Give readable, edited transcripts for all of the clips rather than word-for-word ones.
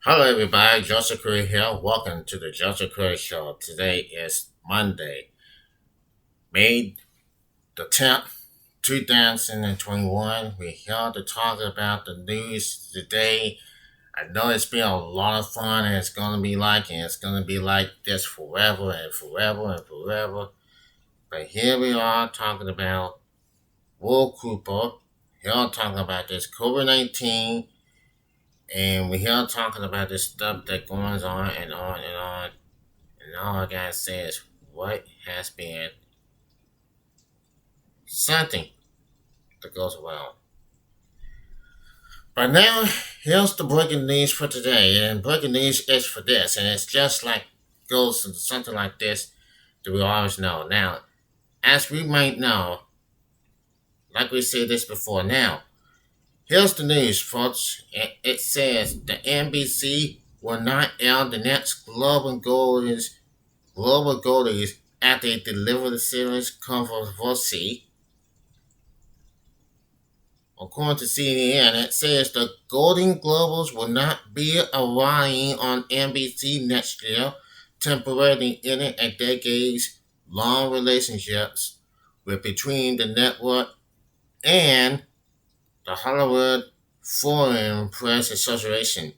Hello, everybody. Joseph Curry here. Welcome to the Joseph Curry Show. Today is Monday, May the 10th, 2021. We're here to talk about the news today. I know it's been a lot of fun, and it's going to be like this forever and forever and forever. But here we are talking about Will Cooper. Here talking about this COVID 19, and we're here talking about this stuff that goes on and on and on. And all I gotta say is what has been something that goes around. But now, here's the breaking news for today. And breaking news is for this. And it's just like goes to something like this that we always know. Now, as we might know, like we said this before, now, here's the news, folks. It says the NBC will not air the next global goalies after they deliver the series controversy. According to CNN, it says the Golden Globes will not be arriving on NBC next year, temporarily ending a decades-long relationships with between the network and the Hollywood Foreign Press Association.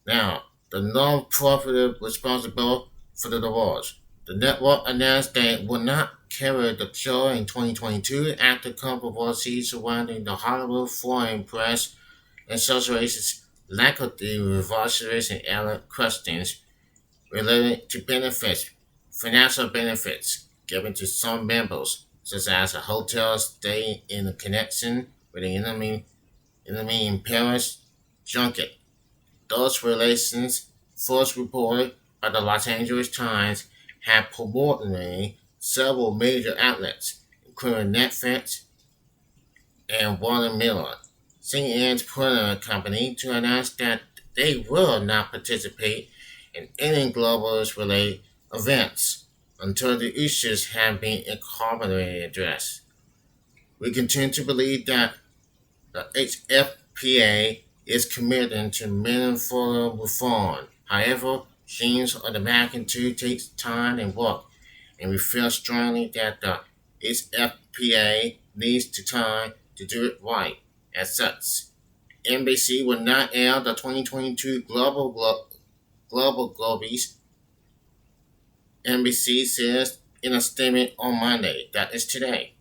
Now, the non-profit responsible for the awards. The network announced that it will not carry the show in 2022 after controversy surrounding the Hollywood Foreign Press Association's lack of the reverses and other questions related to benefits, financial benefits given to some members, such as a hotel stay in connection with the enemy in Paris junket. Those relations, first reported by the Los Angeles Times, have promoted several major outlets, including Netflix and Warner Miller. CNN's parent company to announce that they will not participate in any global related events until the issues have been incorporated and addressed. We continue to believe that the HFPA is committed to meaningful reform. However, change of the magnitude takes time and work, and we feel strongly that the HFPA needs to time to do it right. As such, NBC will not air the 2022 Global Globies. NBC says in a statement on Monday, that is today.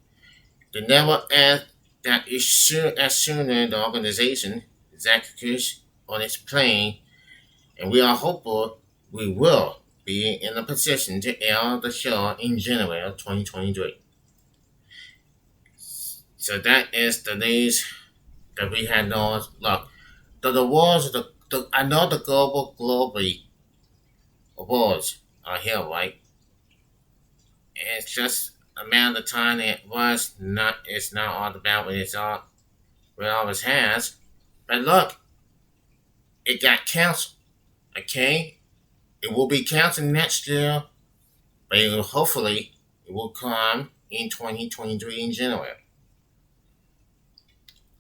The network adds that as soon as the organization executes on its plane, and we are hopeful we will be in a position to air the show in January of 2023. So that is the news that we had known. Look, the awards, I know the Global Globally Awards are here, right? And it's just a matter of time it's not all about what what it always has. But look, it got canceled. Okay? It will be canceled next year, but hopefully it will come in 2023 in January.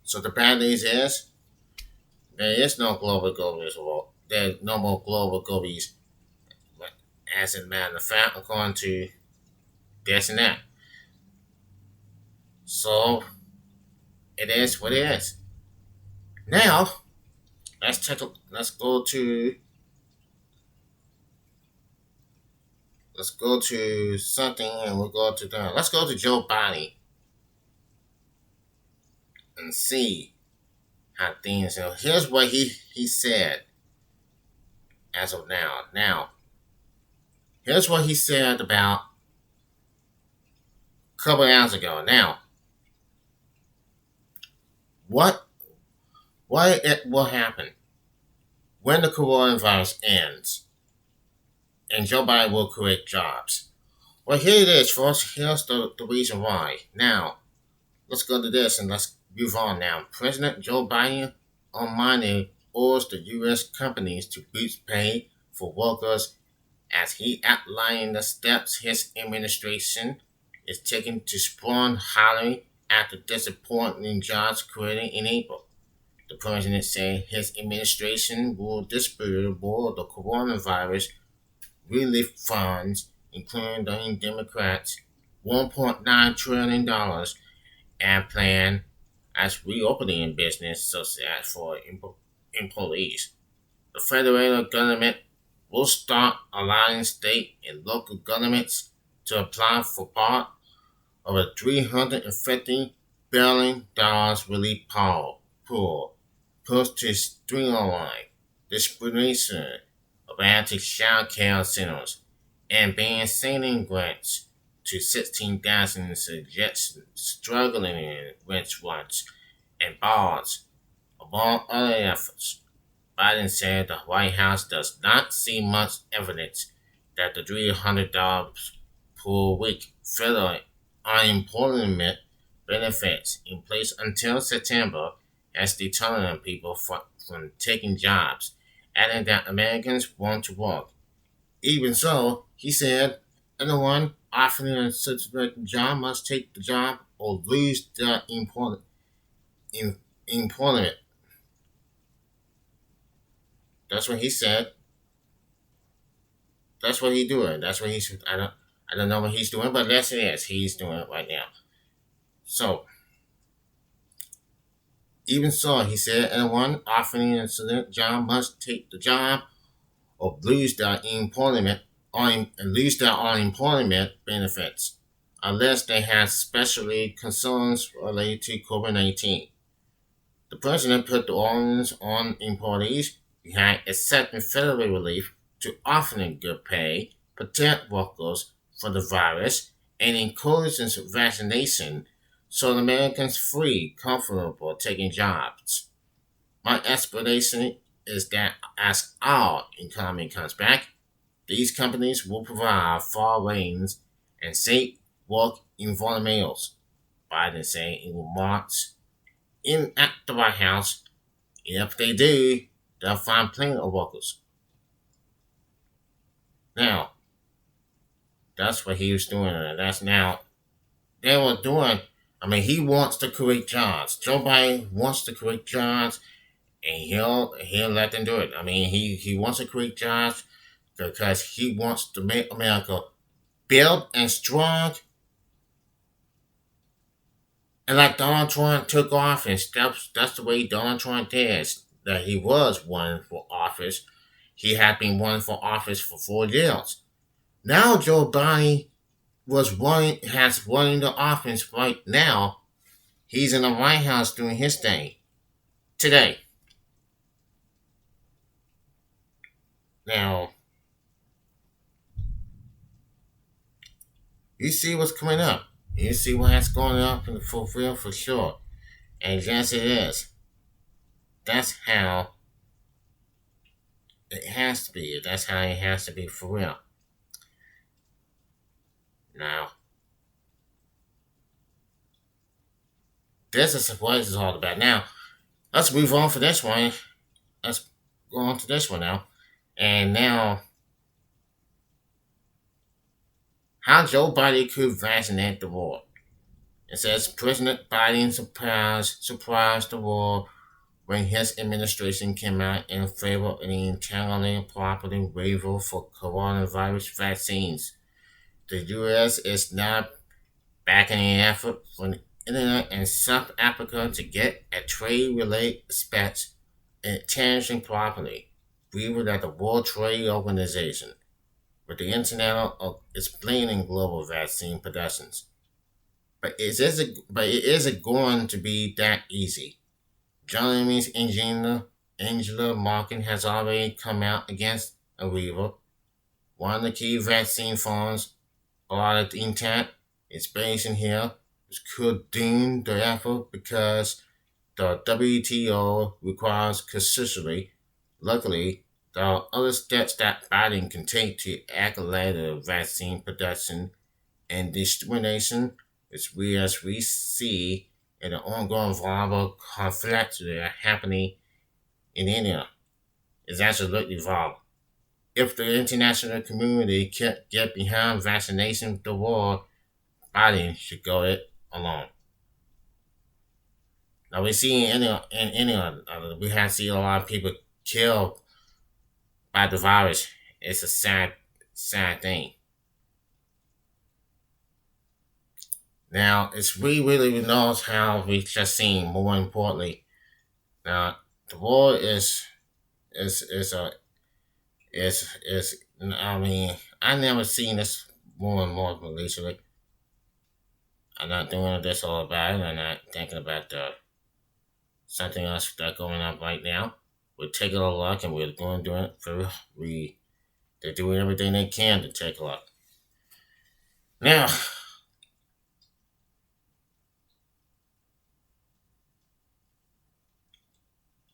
So the bad news is there is no global goalies award. There's no more global goalies. As a matter of fact, according to this and that. So it is what it is. Now let's go to something, and we'll go to that. Let's go to Joe Biden and see how things are. Here's what he said as of now. Now, here's what he said about a couple hours ago. Now, what it will happen when the coronavirus ends and Joe Biden will create jobs. Well, here it is, folks. Here's the reason why. Now, let's go to this and let's move on now. President Joe Biden on Monday orders the U.S. companies to boost pay for workers as he outlined the steps his administration is taking to spawn hiring after disappointing jobs created in April. The president said his administration will distribute more of the coronavirus relief funds, including the Democrats' $1.9 trillion and plan as reopening business such as for employees. The federal government will start allowing state and local governments to apply for part of a $350 billion relief pool pushed to streamline distribution of anti-child care centers and ban sending grants to 16,000 suggestions struggling restaurants and bars, among other efforts. Biden said the White House does not see much evidence that the $300 per week federal unemployment benefits in place until September has deterred people from taking jobs, adding that Americans want to work. Even so, he said, anyone offering a such job must take the job or lose their em- employment. That's what he said. That's what he's doing. That's what he's. I don't know what he's doing, but that's it is. He's doing it right now. So even so, he said, anyone offering a select job must take the job or lose their employment or lose their unemployment benefits unless they have specially concerns related to COVID-19. The president put the onus on employees behind accepting federal relief to offer good pay, protect workers from the virus, and encourage vaccination so Americans free, comfortable taking jobs. My expectation is that as our economy comes back, these companies will provide far range and safe work environmentals. Biden said in remarks in at the White House. If they do, they'll find plenty of workers. Now, that's what he was doing, and that's now they were doing. I mean, he wants to create jobs. Joe Biden wants to create jobs, and he'll let them do it. I mean, he wants to create jobs because he wants to make America built and strong. And like Donald Trump took office, that's the way Donald Trump did. That he was running for office. He had been running for office for 4 years. Now Joe Biden has running the office right now. He's in the White House doing his thing today. Now you see what's coming up. You see what's going up in the fulfill for sure. And yes, it is. That's how it has to be. That's how it has to be for real. Now, this is what it's all about. Now, let's move on for this one. Let's go on to this one now. And now, how Joe Biden could vaccinate the world. It says President Biden surprised the world when his administration came out in favor of an entirely property waiver for coronavirus vaccines. The U.S. is now backing an effort for the Internet and South Africa to get a trade-related aspects in changing properly, breathed at the World Trade Organization, with the Internet of explaining global vaccine productions. But it isn't going to be that easy. Germany's Angela Merkel has already come out against Aviva, one of the key vaccine funds. A lot of the intent is based in here, which could doom the effort because the WTO requires consistency. Luckily, there are other steps that Biden can take to accelerate vaccine production and discrimination, as we see in the ongoing viable conflicts that are happening in India, is absolutely viable. If the international community can't get behind vaccination of the world, Biden should go it alone. Now we see in England, we have seen a lot of people killed by the virus. It's a sad thing. Now it's we really knows how we just seen. More importantly, now the world is a is. I mean, I never seen this more and more recently. I'm not doing this all about it. I'm not thinking about something else that's going on right now. We're taking a look, and we're going to do it for they're doing everything they can to take a look.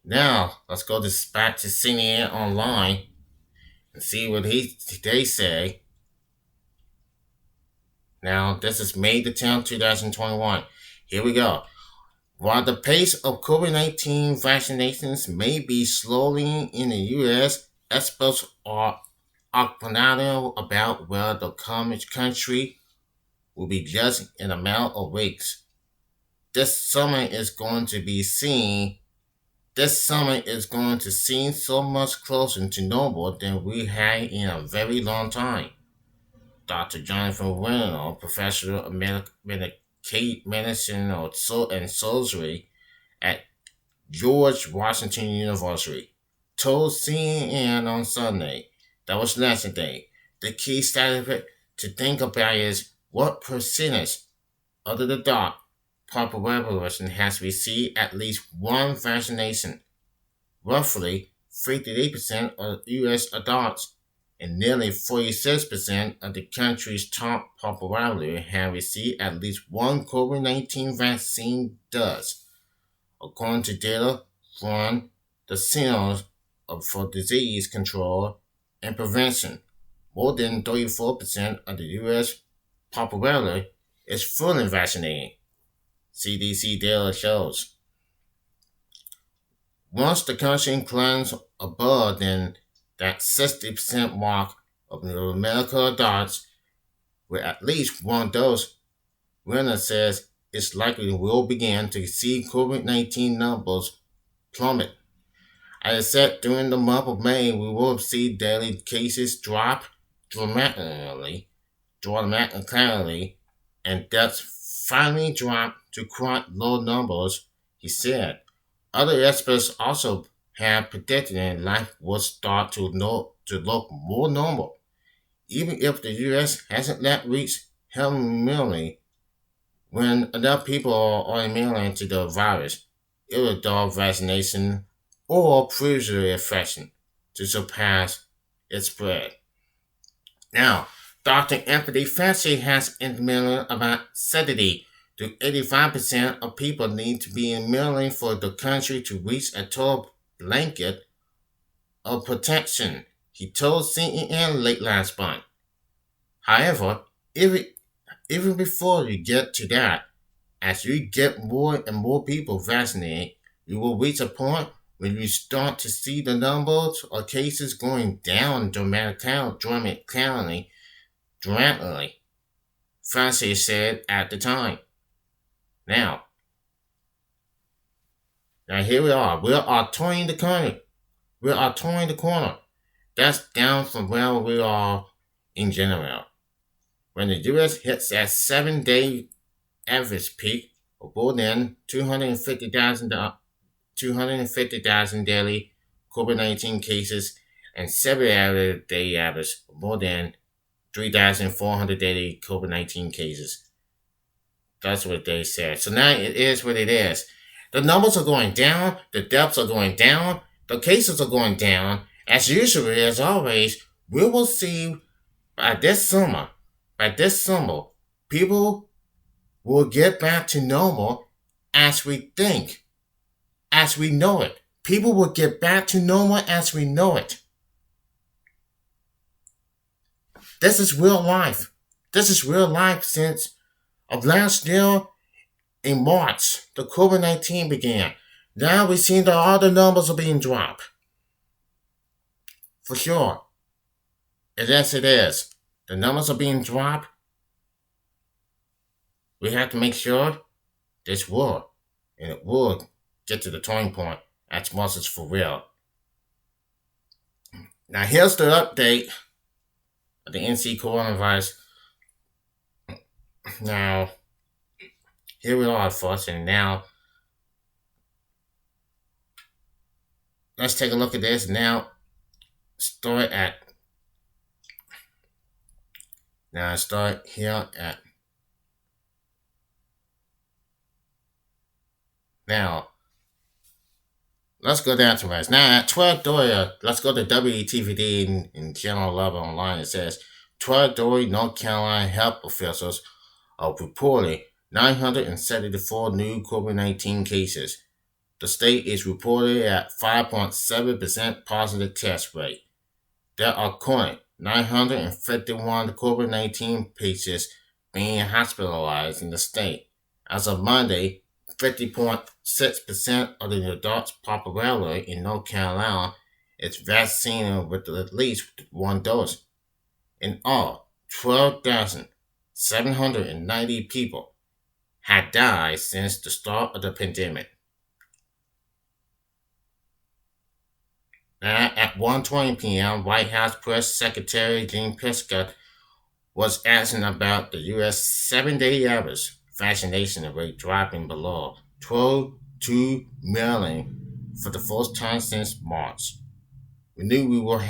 Now, let's go back to CNN online and see what they say. Now, this is May the 10th, 2021. Here we go. While the pace of COVID 19 vaccinations may be slowing in the U.S., experts are optimistic about where the country will be just in a matter of weeks. This summer is going to be seen. This summer is going to seem so much closer to normal than we had in a very long time. Dr. Jonathan Reynolds, professor of medicine and surgery at George Washington University, told CNN on Sunday, that was yesterday, the key statistic to think about is what percentage of the adult population has received at least one vaccination. Roughly 58% of U.S. adults and nearly 46% of the country's top population have received at least one COVID 19 vaccine dose, according to data from the Centers for Disease Control and Prevention. More than 34% of the U.S. population is fully vaccinated, CDC data shows. Once the country climbs above then that 60% mark of the medical adults with at least one dose, Reynolds says it's likely we'll begin to see COVID 19 numbers plummet. As I said, during the month of May, we will see daily cases drop dramatically, dramatically, and deaths finally drop to quite low numbers, he said. Other experts also have predicted that life will start to look more normal, even if the U.S. hasn't yet reached herd immunity. When enough people are immune to the virus, it will allow vaccination or previous infection to surpass its spread. Now, Dr. Anthony Fauci has admitted about 70 to 85% of people need to be immune for the country to reach a total blanket of protection, he told CNN late last month. However, even before you get to that, as you get more and more people vaccinated, you will reach a point when you start to see the numbers of cases going down dramatically, Fauci said at the time. Now, here we are. We are turning the corner. We are turning the corner. That's down from where we are in general. When the U.S. hits that 7-day average peak of more than 250,000 daily COVID 19 cases and 7-day average of more than 3,400 daily COVID 19 cases. That's what they said. So now it is what it is. The numbers are going down, the deaths are going down, the cases are going down. As usual, as always, we will see by this summer, people will get back to normal as we think, as we know it. People will get back to normal as we know it. This is real life. This is real life since of last year in March, the COVID 19 began. Now we see that all the numbers are being dropped. For sure. And yes, it is. The numbers are being dropped. We have to make sure this works. and it will get to the turning point as much as for real. Now, here's the update of the NC coronavirus. Now, here we are, folks, and now let's take a look at this. Now, start at now. Start here at now. Let's go down to us. Now at 12:30, let's go to WTVD in Channel 11 online. It says 12:30 North Carolina health officials are reporting 974 new COVID-19 cases. The state is reported at 5.7% positive test rate. There are currently 951 COVID-19 patients being hospitalized in the state. As of Monday, 50.6% of the adult population in North Carolina is vaccinated with at least one dose. In all, 12,790 people had died since the start of the pandemic. Now, at 1:20 p.m., White House Press Secretary Jean Piscott was asking about the U.S. 7-day average vaccination rate dropping below 12.2 million for the first time since March. We knew we will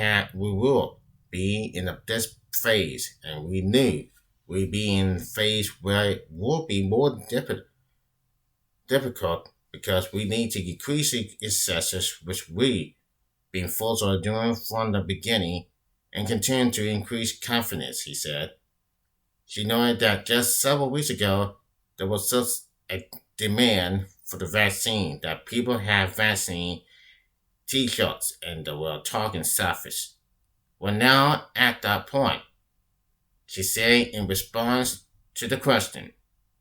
be in this phase, and we knew we'd be in a phase where it will be more difficult because we need to decrease the excesses, which we been forced on doing from the beginning, and continue to increase confidence, he said. She noted that just several weeks ago, there was such a demand for the vaccine that people had vaccine t-shirts and they were talking selfish. We're now at that point, she said in response to the question,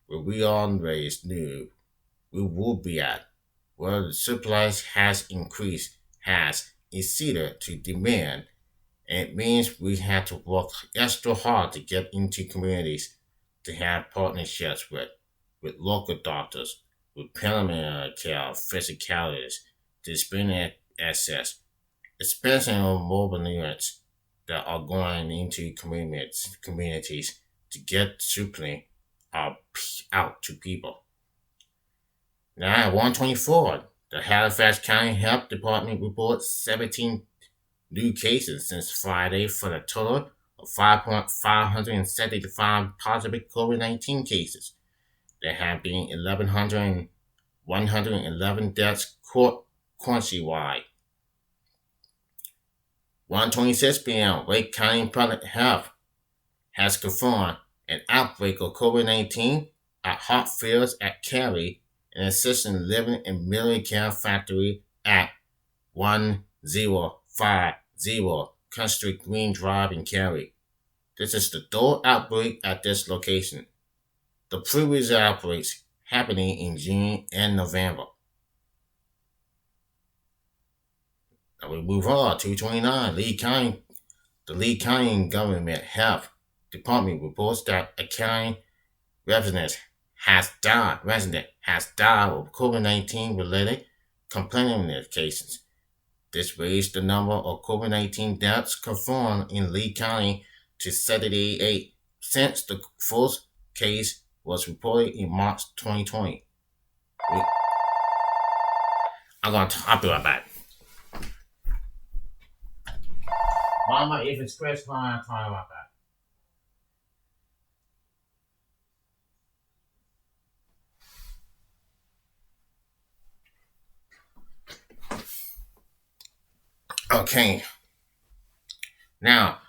where we always knew we would be at, where the supply has increased, has exceeded to demand, and it means we had to work extra hard to get into communities to have partnerships with local doctors, with preliminary care physicalities to expand access, especially on mobile units that are going into communities to get supply out to people. Now at 124, the Halifax County Health Department reports 17 new cases since Friday for a total of 575 positive COVID-19 cases. There have been 111 deaths countrywide. 1:26 p.m. Wake County Public Health has confirmed an outbreak of COVID-19 at Hartfields at Cary, an assisted living and memory care factory at 1050 Country Green Drive in Cary. This is the third outbreak at this location. The previous outbreaks happening in June and November. Now we move on. 229 Lee County. The Lee County Government Health Department reports that a county resident has died of COVID-19 related complications. This raised the number of COVID-19 deaths confirmed in Lee County to 78 since the first case was reported in March 2020. I'll be right back. Mama, if it's Chris, I'll talk about that. Okay. Now,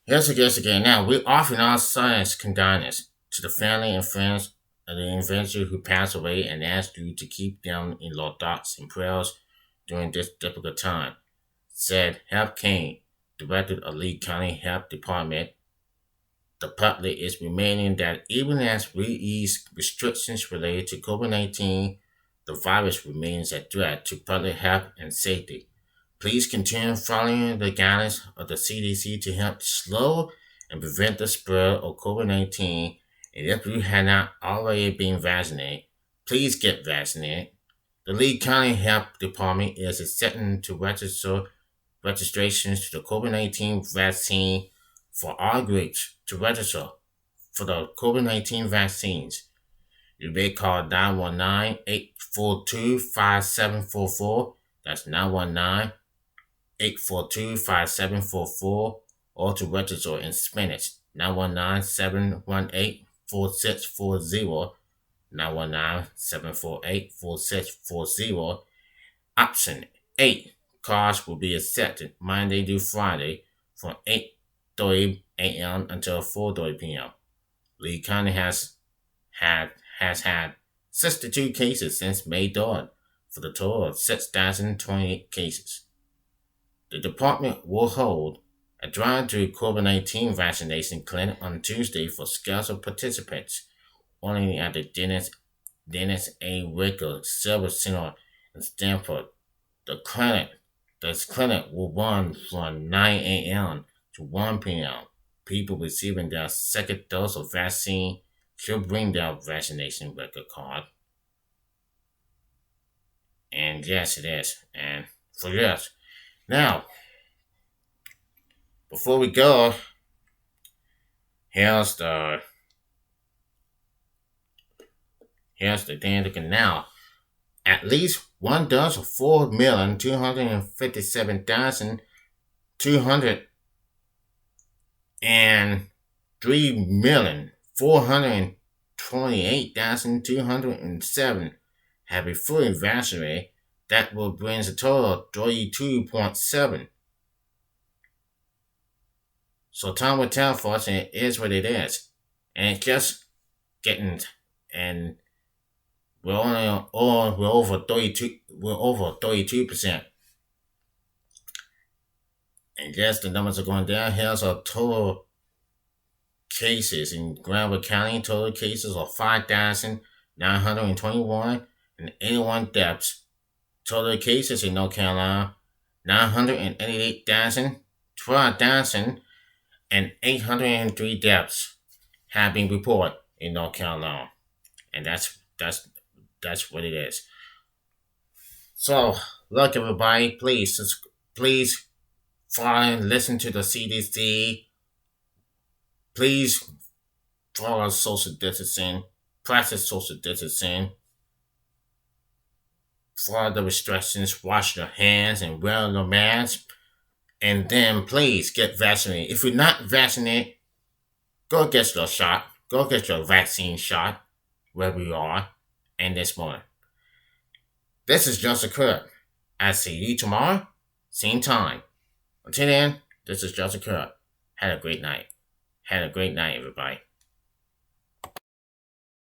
here's the guess again. Now, we offer our science condolences to the family and friends of the inventor who passed away and ask you to keep them in your thoughts and prayers during this difficult time, said Health Kane, director of Lee County Health Department. The public is remaining that even as we ease restrictions related to COVID-19, the virus remains a threat to public health and safety. Please continue following the guidance of the CDC to help slow and prevent the spread of COVID-19. And if you have not already been vaccinated, please get vaccinated. The Lee County Health Department is setting to register registrations to the COVID-19 vaccine for all groups to register for the COVID-19 vaccines. You may call 919-842-5744. That's 919-842-5744, or to register in Spanish, 919-718-4640, 919-748-4640. Option 8. Calls will be accepted Monday through Friday from 8:30 a.m. until 4:30 p.m. Lee County has had 62 cases since May 3rd, for the total of 6,028 cases. The department will hold a drive-through COVID-19 vaccination clinic on Tuesday for scheduled participants only at the Dennis A. Wicker Service Center in Stanford. This clinic will run from 9 a.m. to 1 p.m. People receiving their second dose of vaccine should bring their vaccination record card. And yes, it is. And for this. Now, before we go, here's the thing to now. At least one dose of 4,257,203,428,207 have been fully vaccinated. That will bring the total of 32.7. So time will tell for us, and it is what it is. And it's just getting, and we're over 32%. And yes, the numbers are going down. Here's our total cases in Granville County. Total cases are 5,921 and 81 deaths. Total cases in North Carolina, 988,000, 12,000, and 803 deaths have been reported in North Carolina. And that's what it is. So, look, everybody, please follow and listen to the CDC. Please follow social distancing, practice social distancing, follow the restrictions, wash your hands, and wear the mask. And then please get vaccinated. If you're not vaccinated, go get your shot. Go get your vaccine shot wherever you are. And this morning. This is Joseph Crudup. I'll see you tomorrow, same time. Until then, this is Joseph Crudup. Have a great night. Have a great night, everybody.